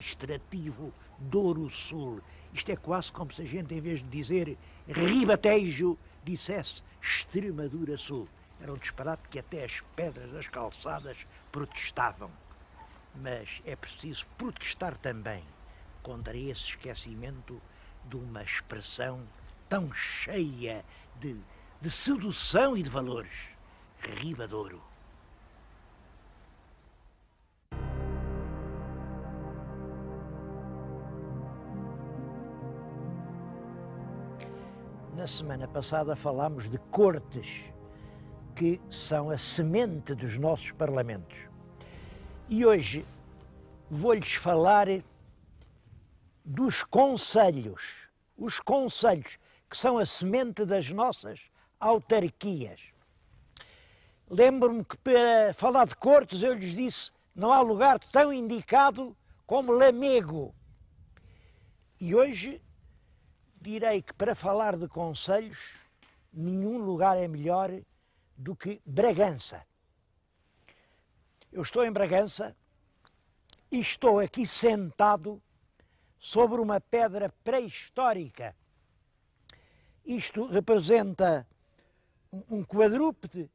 administrativo Douro Sul. Isto é quase como se a gente, em vez de dizer Ribatejo, dissesse Extremadura Sul. Era um disparate que até as pedras das calçadas protestavam. Mas é preciso protestar também contra esse esquecimento de uma expressão tão cheia de sedução e de valores. Ribadouro. Na semana passada falámos de cortes, que são a semente dos nossos parlamentos. E hoje vou-lhes falar dos conselhos. Os conselhos, que são a semente das nossas autarquias. Lembro-me que para falar de cortes eu lhes disse não há lugar tão indicado como Lamego. E hoje direi que para falar de conselhos nenhum lugar é melhor do que Bragança. Eu estou em Bragança e estou aqui sentado sobre uma pedra pré-histórica. Isto representa um quadrúpede,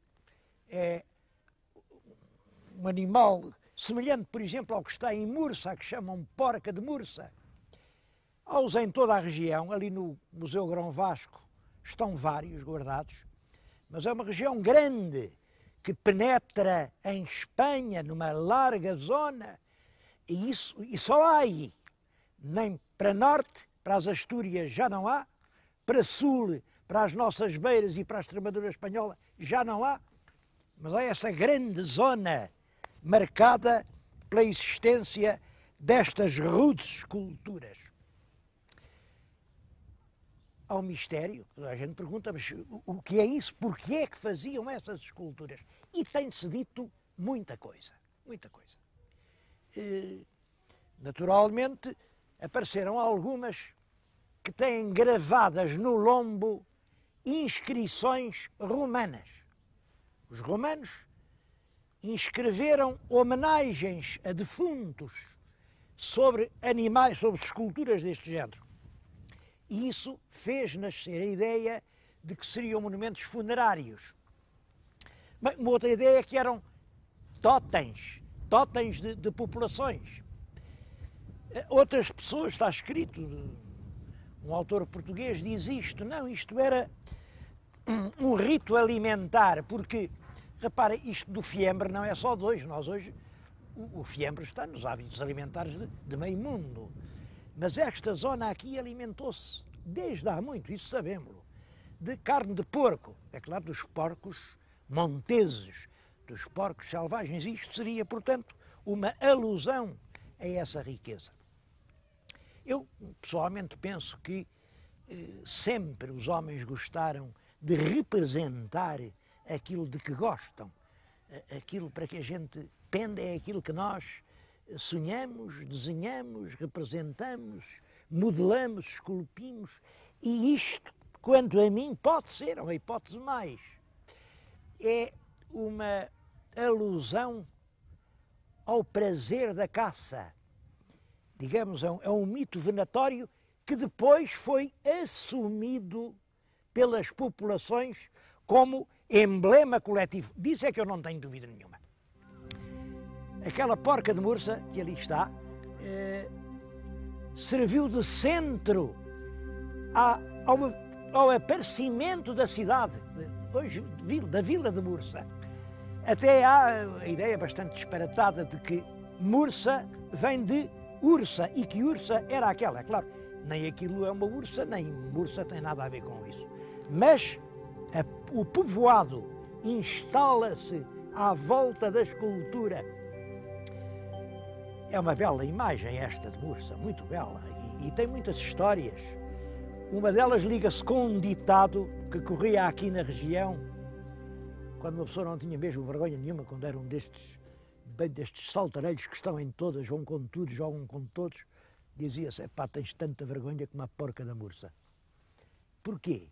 é um animal semelhante, por exemplo, ao que está em Mursa, que chamam porca de Mursa. Há-os em toda a região, ali no Museu Grão Vasco estão vários guardados, mas é uma região grande que penetra em Espanha, numa larga zona, e só há aí. Nem para norte, para as Astúrias já não há, para sul, para as nossas beiras e para a Extremadura espanhola já não há, mas há essa grande zona marcada pela existência destas rudes esculturas. Há um mistério, a gente pergunta, mas o que é isso? Porquê é que faziam essas esculturas? E tem-se dito muita coisa, muita coisa. Naturalmente, apareceram algumas que têm gravadas no lombo inscrições romanas. Os romanos inscreveram homenagens a defuntos sobre animais, sobre esculturas deste género. E isso fez nascer a ideia de que seriam monumentos funerários. Bem, uma outra ideia é que eram totens de populações. Outras pessoas, está escrito, um autor português diz isto, não, isto era um rito alimentar, porque, repara, isto do fiambre não é só de hoje, nós hoje, o fiambre está nos hábitos alimentares de meio mundo. Mas esta zona aqui alimentou-se, desde há muito, isso sabemos-lo, de carne de porco. É claro, dos porcos monteses, dos porcos selvagens. Isto seria, portanto, uma alusão a essa riqueza. Eu, pessoalmente, penso que sempre os homens gostaram de representar aquilo de que gostam. Aquilo para que a gente pende é aquilo que nós sonhamos, desenhamos, representamos, modelamos, esculpimos, e isto, quanto a mim, pode ser uma hipótese mais. É uma alusão ao prazer da caça. Digamos, é um mito venatório que depois foi assumido pelas populações como emblema coletivo. Disso é que eu não tenho dúvida nenhuma. Aquela porca de Mursa, que ali está, serviu de centro ao aparecimento da cidade, hoje da vila de Mursa. Até há a ideia bastante disparatada de que Mursa vem de Ursa e que Ursa era aquela. É claro, nem aquilo é uma ursa, nem Mursa tem nada a ver com isso. Mas o povoado instala-se à volta da escultura. É uma bela imagem esta de Mursa, muito bela, e tem muitas histórias. Uma delas liga-se com um ditado que corria aqui na região, quando uma pessoa não tinha mesmo vergonha nenhuma, quando era um destes saltarelhos que estão em todas, vão com tudo, jogam com todos, dizia-se, pá, tens tanta vergonha como a porca da Mursa. Porquê?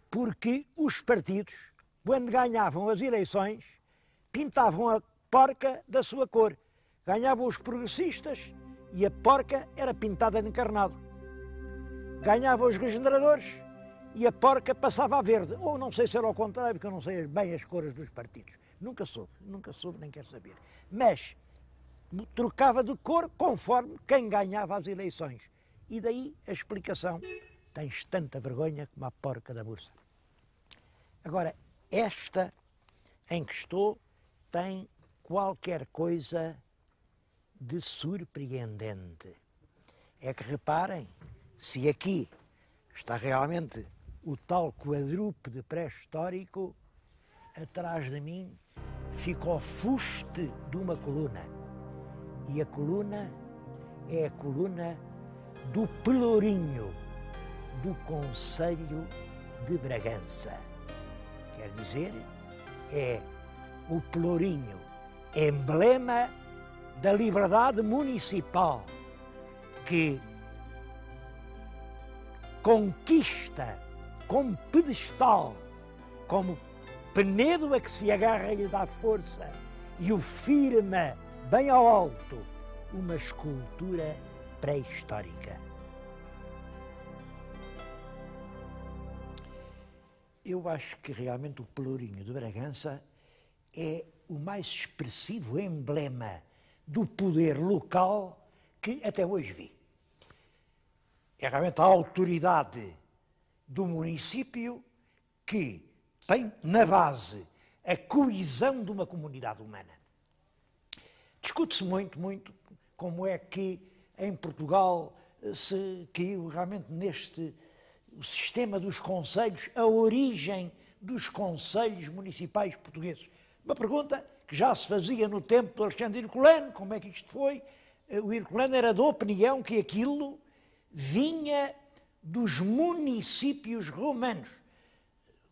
Porque os partidos, quando ganhavam as eleições, pintavam a porca da sua cor. Ganhavam os progressistas e a porca era pintada de encarnado. Ganhavam os regeneradores e a porca passava a verde. Ou não sei se era ao contrário, porque eu não sei bem as cores dos partidos. Nunca soube, nem quero saber. Mas trocava de cor conforme quem ganhava as eleições. E daí a explicação: tens tanta vergonha como a porca da bursa. Agora, esta em que estou tem qualquer coisa de surpreendente. É que reparem, se aqui está realmente o tal quadrúpede pré-histórico, atrás de mim fica o fuste de uma coluna. E a coluna é a coluna do Pelourinho, do Conselho de Bragança. Quer dizer, é o Pelourinho, emblema da liberdade municipal, que conquista como pedestal, como Penedo a que se agarra e lhe dá força e o firma bem ao alto, uma escultura pré-histórica. Eu acho que realmente o Pelourinho de Bragança é o mais expressivo emblema do poder local que até hoje vi. É realmente a autoridade do município que tem na base a coesão de uma comunidade humana. Discute-se muito como é que em Portugal se caiu realmente neste o sistema dos concelhos, a origem dos concelhos municipais portugueses. Uma pergunta que já se fazia no tempo do Alexandre Herculano, como é que isto foi? O Herculano era da opinião que aquilo vinha dos municípios romanos.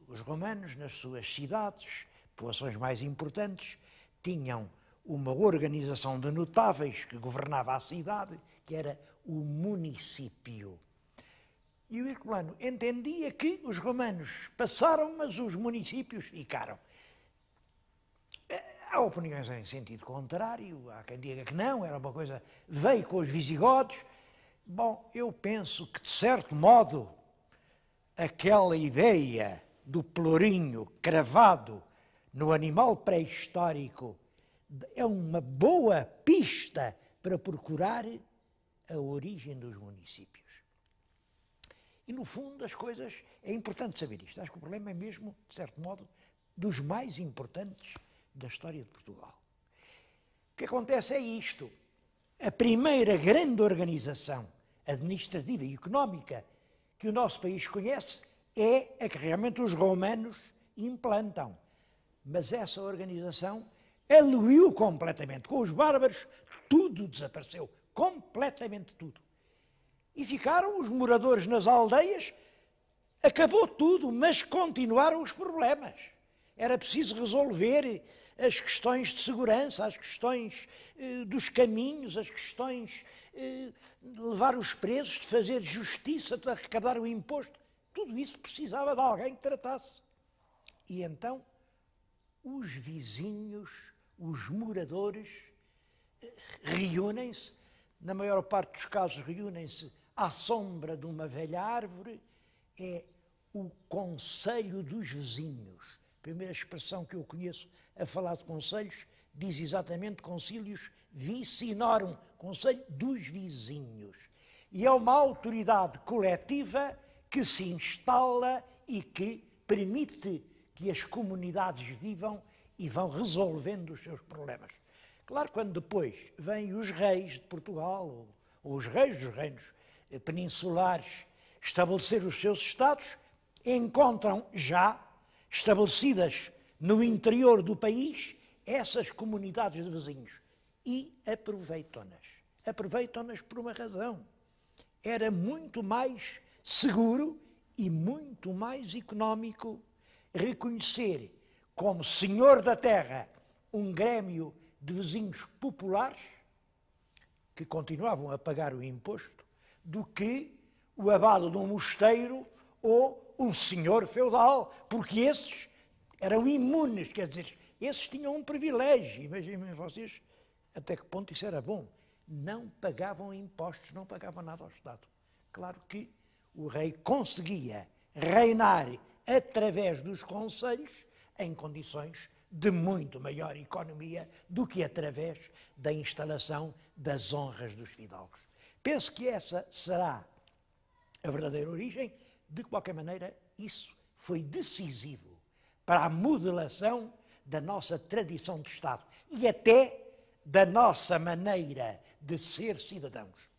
Os romanos, nas suas cidades, povoações mais importantes, tinham uma organização de notáveis que governava a cidade, que era o município. E o Herculano entendia que os romanos passaram, mas os municípios ficaram. Há opiniões em sentido contrário, há quem diga que não, era uma coisa, veio com os visigodos. Bom, eu penso que, de certo modo, aquela ideia do pelourinho cravado no animal pré-histórico é uma boa pista para procurar a origem dos municípios. E, no fundo, as coisas... É importante saber isto. Acho que o problema é mesmo, de certo modo, dos mais importantes da história de Portugal. O que acontece é isto. A primeira grande organização administrativa e económica que o nosso país conhece é a que realmente os romanos implantam. Mas essa organização aluiu completamente. Com os bárbaros, tudo desapareceu. Completamente tudo. E ficaram os moradores nas aldeias, acabou tudo, mas continuaram os problemas. Era preciso resolver as questões de segurança, as questões dos caminhos, as questões de levar os presos, de fazer justiça, de arrecadar o imposto. Tudo isso precisava de alguém que tratasse. E então, os vizinhos, os moradores, reúnem-se, na maior parte dos casos reúnem-se à sombra de uma velha árvore, é o Conselho dos Vizinhos. A primeira expressão que eu conheço a falar de conselhos diz exatamente Concilius Vicinorum, Conselho dos Vizinhos. E é uma autoridade coletiva que se instala e que permite que as comunidades vivam e vão resolvendo os seus problemas. Claro, quando depois vêm os reis de Portugal, ou os reis dos reinos peninsulares, estabelecer os seus estados, encontram já estabelecidas no interior do país essas comunidades de vizinhos e aproveitam-nas. Aproveitam-nas por uma razão. Era muito mais seguro e muito mais económico reconhecer como senhor da terra um grêmio de vizinhos populares que continuavam a pagar o imposto do que o abade de um mosteiro ou um senhor feudal, porque esses eram imunes, quer dizer, esses tinham um privilégio. Imaginem vocês até que ponto isso era bom. Não pagavam impostos, não pagavam nada ao Estado. Claro que o rei conseguia reinar através dos conselhos em condições de muito maior economia do que através da instalação das honras dos fidalgos. Penso que essa será a verdadeira origem. De qualquer maneira, isso foi decisivo para a modelação da nossa tradição de Estado e até da nossa maneira de ser cidadãos.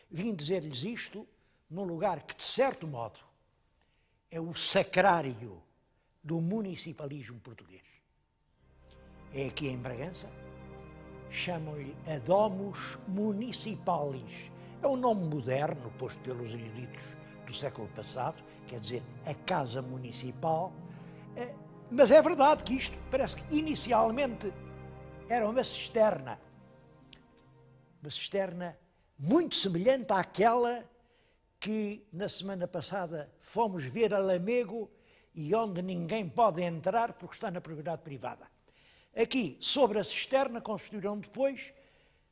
Vim dizer-lhes isto num lugar que, de certo modo, é o sacrário do municipalismo português. É aqui em Bragança, chamam-lhe a Domus Municipalis. É um nome moderno, posto pelos eruditos do século passado, quer dizer, a Casa Municipal. Mas é verdade que isto parece que inicialmente era uma cisterna muito semelhante àquela que na semana passada fomos ver a Lamego e onde ninguém pode entrar porque está na propriedade privada. Aqui, sobre a cisterna, construíram depois,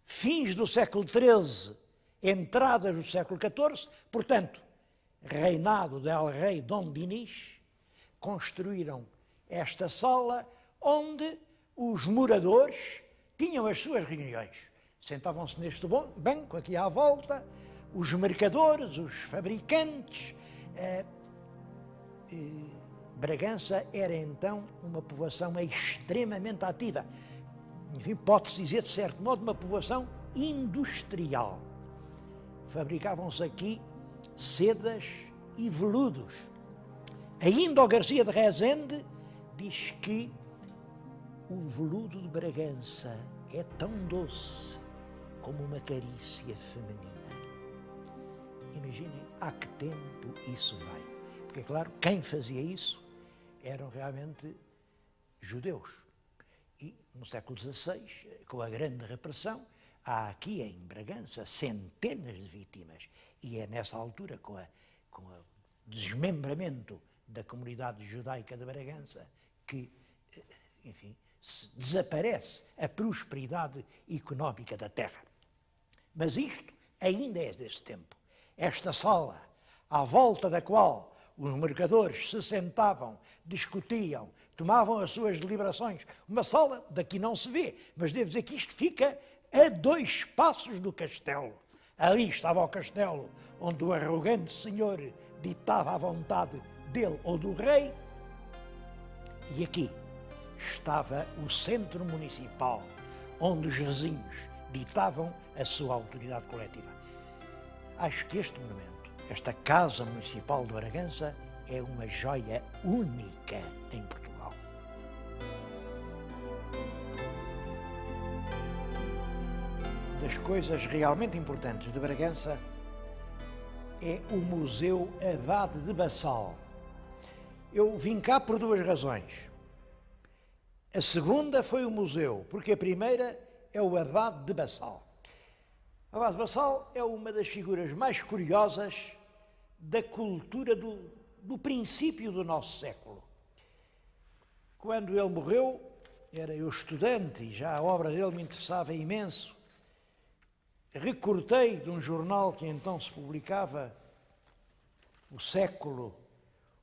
fins do século XIII, entradas do século XIV, portanto, reinado del rei Dom Dinis, construíram esta sala onde os moradores tinham as suas reuniões. Sentavam-se neste banco aqui à volta, os mercadores, os fabricantes. Bragança era então uma povoação extremamente ativa. Enfim, pode-se dizer, de certo modo, uma povoação industrial. Fabricavam-se aqui sedas e veludos. Ainda o Garcia de Rezende diz que o veludo de Bragança é tão doce como uma carícia feminina. Imaginem a que tempo isso vai. Porque, claro, quem fazia isso eram realmente judeus. E no século XVI, com a grande repressão, há aqui em Bragança centenas de vítimas. E é nessa altura, com o desmembramento da comunidade judaica de Bragança, que, enfim, desaparece a prosperidade económica da terra. Mas isto ainda é desse tempo. Esta sala, à volta da qual os mercadores se sentavam, discutiam, tomavam as suas deliberações, uma sala daqui não se vê, mas devo dizer que isto fica a 2 passos do castelo. Ali estava o castelo, onde o arrogante senhor ditava a vontade dele ou do rei, e aqui estava o centro municipal, onde os vizinhos ditavam a sua autoridade coletiva. Acho que este monumento, esta Casa Municipal de Bragança, é uma joia única em Portugal. Das coisas realmente importantes de Bragança é o Museu Abade de Bassal. Eu vim cá por 2 razões. A segunda foi o museu, porque a primeira é o Abade de Bassal. O Abade de Bassal é uma das figuras mais curiosas da cultura do princípio do nosso século. Quando ele morreu, era eu estudante e já a obra dele me interessava imenso. Recortei de um jornal que então se publicava, O Século,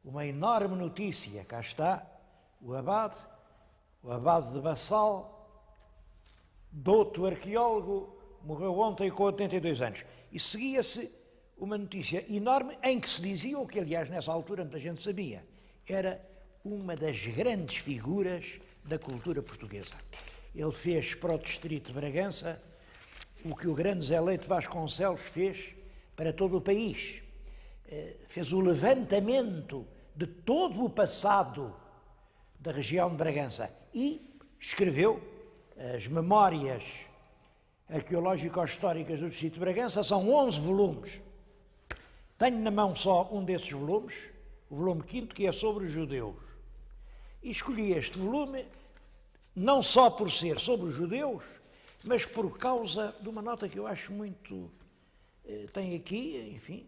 uma enorme notícia. Cá está, o Abade de Bassal, douto arqueólogo, morreu ontem com 82 anos. E seguia-se uma notícia enorme em que se dizia, o que aliás nessa altura muita gente sabia, era uma das grandes figuras da cultura portuguesa. Ele fez para o distrito de Bragança o que o grande Zé Leite Vasconcelos fez para todo o país. Fez o levantamento de todo o passado da região de Bragança e escreveu as memórias arqueológico-históricas do distrito de Bragança. São 11 volumes. Tenho na mão só um desses volumes, o volume 5º, que é sobre os judeus. E escolhi este volume não só por ser sobre os judeus, mas por causa de uma nota que eu acho muito... Tem aqui, enfim,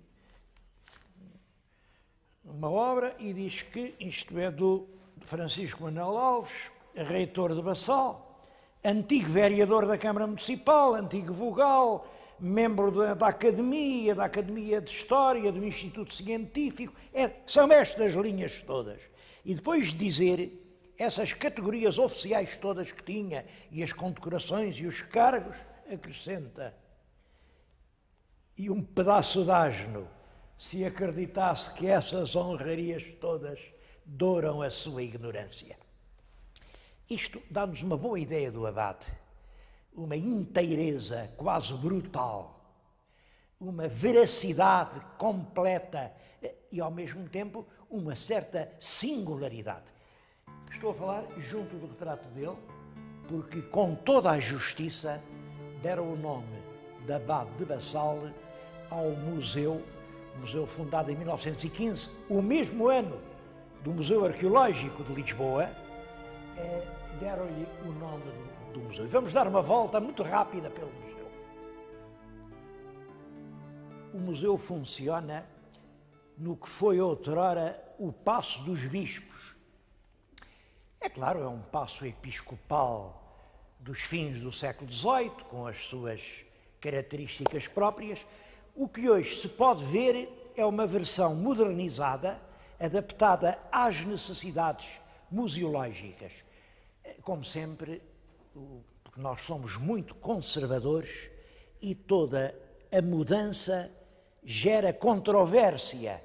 uma obra e diz que isto é do Francisco Manuel Alves, reitor de Bassal, antigo vereador da Câmara Municipal, antigo vogal, membro da Academia de História, do Instituto Científico, são estas linhas todas. E depois de dizer essas categorias oficiais todas que tinha, e as condecorações e os cargos, acrescenta: e um pedaço de asno, se acreditasse que essas honrarias todas douram a sua ignorância. Isto dá-nos uma boa ideia do abade, uma inteireza quase brutal, uma veracidade completa e, ao mesmo tempo, uma certa singularidade. Estou a falar junto do retrato dele, porque com toda a justiça deram o nome de Abade de Bassal ao museu fundado em 1915, o mesmo ano do Museu Arqueológico de Lisboa, deram-lhe o nome do museu. Vamos dar uma volta muito rápida pelo museu. O museu funciona no que foi outrora o Paço dos Bispos. É claro, é um paço episcopal dos fins do século XVIII, com as suas características próprias. O que hoje se pode ver é uma versão modernizada, adaptada às necessidades museológicas. Como sempre, porque nós somos muito conservadores e toda a mudança gera controvérsia.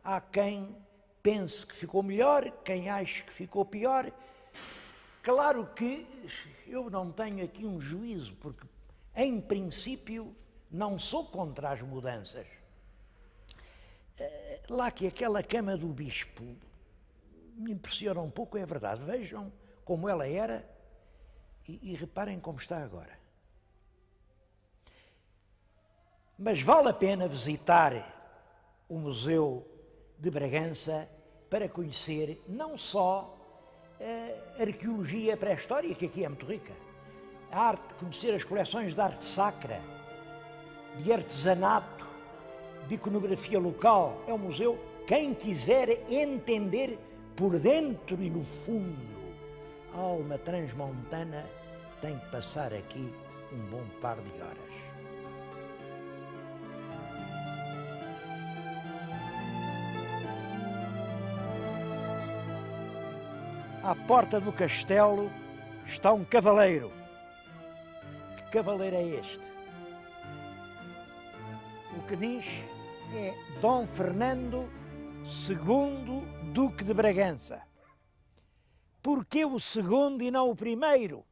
Há quem pense que ficou melhor, quem acha que ficou pior. Claro que eu não tenho aqui um juízo, porque, em princípio, não sou contra as mudanças. Lá que aquela cama do bispo me impressiona um pouco, é verdade. Vejam como ela era e reparem como está agora. Mas vale a pena visitar o Museu de Bragança para conhecer não só a arqueologia pré-histórica, que aqui é muito rica, a arte, conhecer as coleções de arte sacra, de artesanato, de iconografia local. É um museu, quem quiser entender por dentro e no fundo a alma transmontana tem que passar aqui um bom par de horas. À porta do castelo está um cavaleiro. Que cavaleiro é este? O que diz é Dom Fernando II, Duque de Bragança. Porquê o segundo e não o primeiro?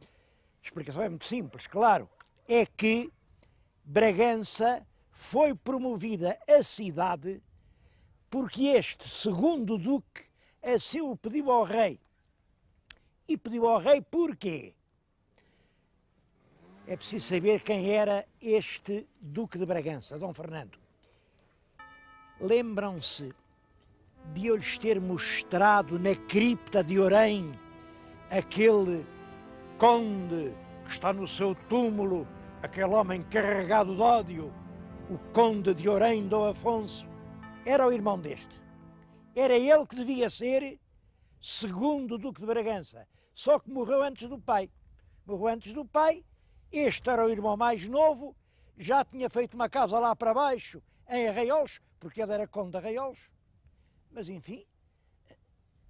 A explicação é muito simples, claro. É que Bragança foi promovida a cidade porque este segundo Duque assim o pediu ao rei. E pediu ao rei porquê? É preciso saber quem era este Duque de Bragança, Dom Fernando. Lembram-se de eu lhes ter mostrado na cripta de Orém aquele conde que está no seu túmulo, aquele homem carregado de ódio, o conde de Orém, Dom Afonso? Era o irmão deste. Era ele que devia ser segundo Duque de Bragança, só que morreu antes do pai. Morreu antes do pai, este era o irmão mais novo, já tinha feito uma casa lá para baixo, em Arraiolos, porque ele era conde de Arraiolos. Mas, enfim,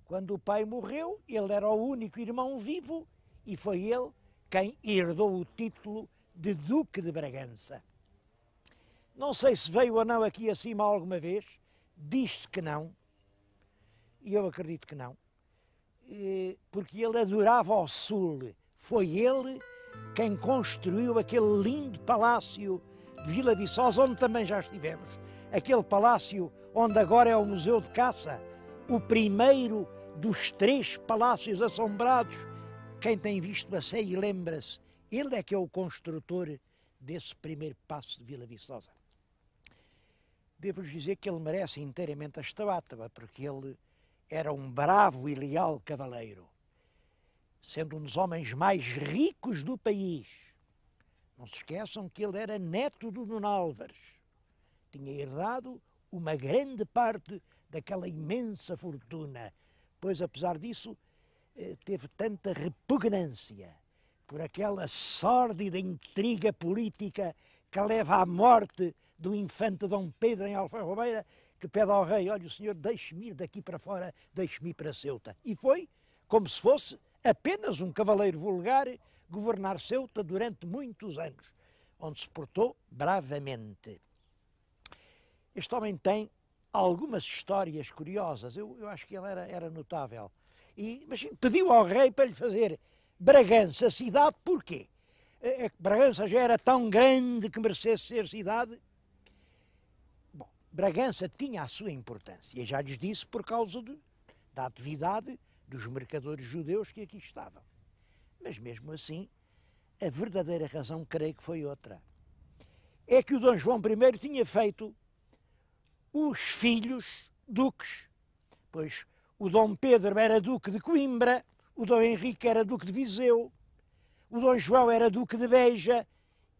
quando o pai morreu, ele era o único irmão vivo e foi ele quem herdou o título de Duque de Bragança. Não sei se veio ou não aqui acima alguma vez, diz-se que não, e eu acredito que não, porque ele adorava o sul. Foi ele quem construiu aquele lindo palácio de Vila Viçosa, onde também já estivemos. Aquele palácio onde agora é o Museu de Caça, o primeiro dos 3 palácios assombrados. Quem tem visto a série lembra-se, ele é que é o construtor desse primeiro passo de Vila Viçosa. Devo-vos dizer que ele merece inteiramente a estátua, porque ele era um bravo e leal cavaleiro, sendo um dos homens mais ricos do país. Não se esqueçam que ele era neto do Nuno Álvares. Tinha herdado uma grande parte daquela imensa fortuna, pois, apesar disso, teve tanta repugnância por aquela sórdida intriga política que leva à morte do infante Dom Pedro em Alfarrobeira, que pede ao rei: olha, o senhor deixe-me ir daqui para fora, deixe-me ir para Ceuta. E foi como se fosse apenas um cavaleiro vulgar governar Ceuta durante muitos anos, onde se portou bravamente. Este homem tem algumas histórias curiosas. Eu acho que ele era notável. Mas pediu ao rei para lhe fazer Bragança cidade. Porquê? Bragança já era tão grande que merecesse ser cidade? Bom, Bragança tinha a sua importância, e já lhes disse, por causa da atividade dos mercadores judeus que aqui estavam. Mas mesmo assim, a verdadeira razão, creio que foi outra. É que o Dom João I tinha feito os filhos duques, pois o Dom Pedro era duque de Coimbra, o Dom Henrique era duque de Viseu, o Dom João era duque de Beja,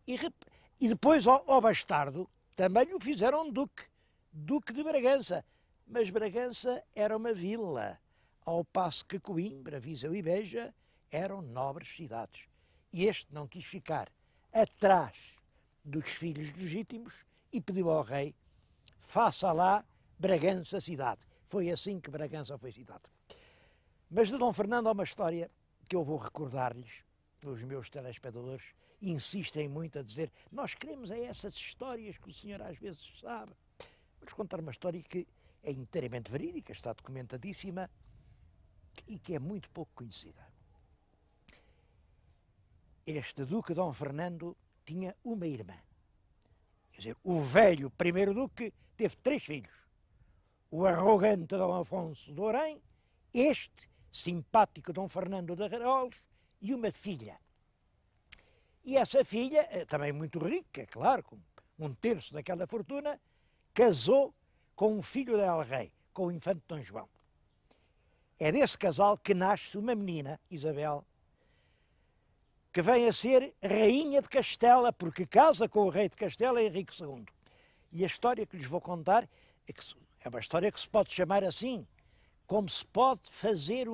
e depois ao bastardo também o fizeram duque de Bragança. Mas Bragança era uma vila, ao passo que Coimbra, Viseu e Beja eram nobres cidades. E este não quis ficar atrás dos filhos legítimos e pediu ao rei: faça lá Bragança cidade. Foi assim que Bragança foi cidade. Mas de Dom Fernando há uma história que eu vou recordar-lhes. Os meus telespectadores insistem muito a dizer: nós queremos essas histórias que o senhor às vezes sabe. Vou-lhes contar uma história que é inteiramente verídica, está documentadíssima e que é muito pouco conhecida. Este Duque Dom Fernando tinha uma irmã. Quer dizer, o velho primeiro Duque teve 3 filhos. O arrogante Dom Afonso de Orém, este simpático Dom Fernando de Araolos e uma filha. E essa filha, também muito rica, claro, com 1/3 daquela fortuna, casou com um filho del rei, com o infante Dom João. É desse casal que nasce uma menina, Isabel, que vem a ser rainha de Castela, porque casa com o rei de Castela, Henrique II. E a história que lhes vou contar é uma história que se pode chamar assim, como se pode fazer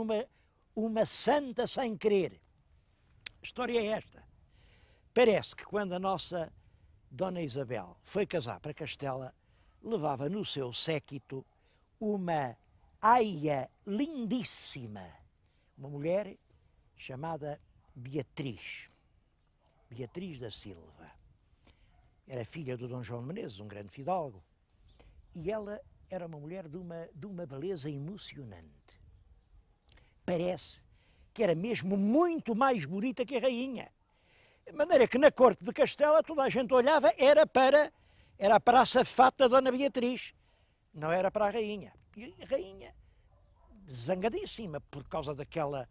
uma santa sem querer. A história é esta. Parece que quando a nossa Dona Isabel foi casar para Castela, levava no seu séquito uma aia lindíssima, uma mulher chamada Beatriz da Silva. Era filha do Dom João de Menezes, um grande fidalgo, e ela era uma mulher de uma beleza emocionante. Parece que era mesmo muito mais bonita que a rainha, de maneira que na corte de Castela toda a gente olhava, era para a safata Dona Beatriz, não era para a rainha. E a rainha, zangadíssima por causa daquele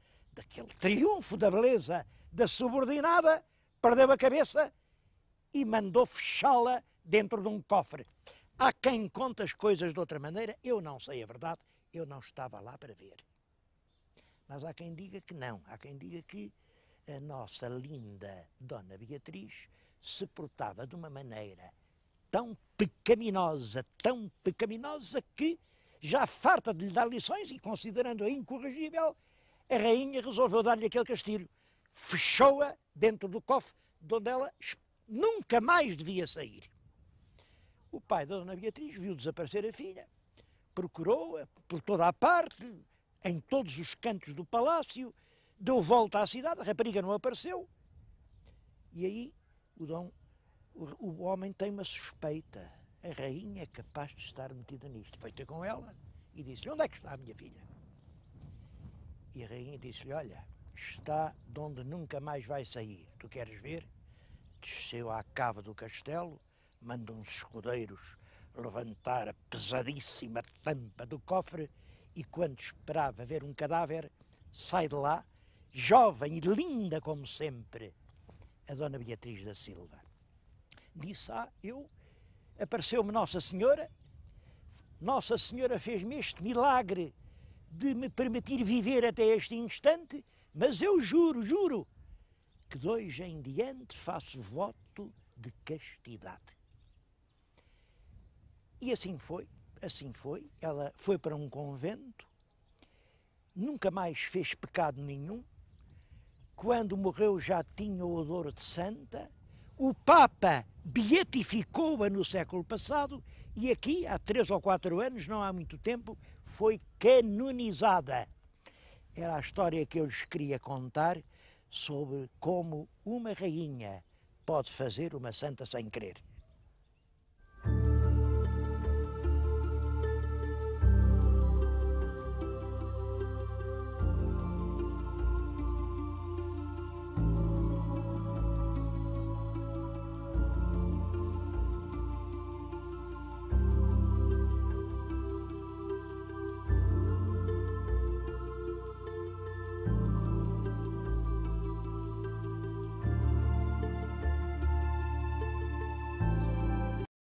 triunfo da beleza da subordinada, perdeu a cabeça e mandou fechá-la dentro de um cofre. Há quem conte as coisas de outra maneira, eu não sei a verdade, eu não estava lá para ver. Mas há quem diga que não, há quem diga que a nossa linda Dona Beatriz se portava de uma maneira tão pecaminosa que, já farta de lhe dar lições e considerando-a incorrigível, a rainha resolveu dar-lhe aquele castigo. Fechou-a dentro do cofre, de onde ela nunca mais devia sair. O pai da Dona Beatriz viu desaparecer a filha, procurou-a por toda a parte, em todos os cantos do palácio, deu volta à cidade, a rapariga não apareceu. E aí o homem tem uma suspeita. A rainha é capaz de estar metida nisto. Foi ter com ela e disse-lhe: onde é que está a minha filha? E a rainha disse-lhe: olha, está de onde nunca mais vai sair. Tu queres ver? Desceu à cava do castelo, manda uns escudeiros levantar a pesadíssima tampa do cofre e, quando esperava ver um cadáver, sai de lá, jovem e linda como sempre, a Dona Beatriz da Silva. Disse: apareceu-me Nossa Senhora fez-me este milagre de me permitir viver até este instante, mas eu juro, que de hoje em diante faço voto de castidade. E assim foi. Ela foi para um convento, nunca mais fez pecado nenhum, quando morreu, já tinha o odor de santa. O Papa beatificou-a no século passado e aqui, há 3 ou 4 anos, não há muito tempo, foi canonizada. Era a história que eu lhes queria contar sobre como uma rainha pode fazer uma santa sem querer.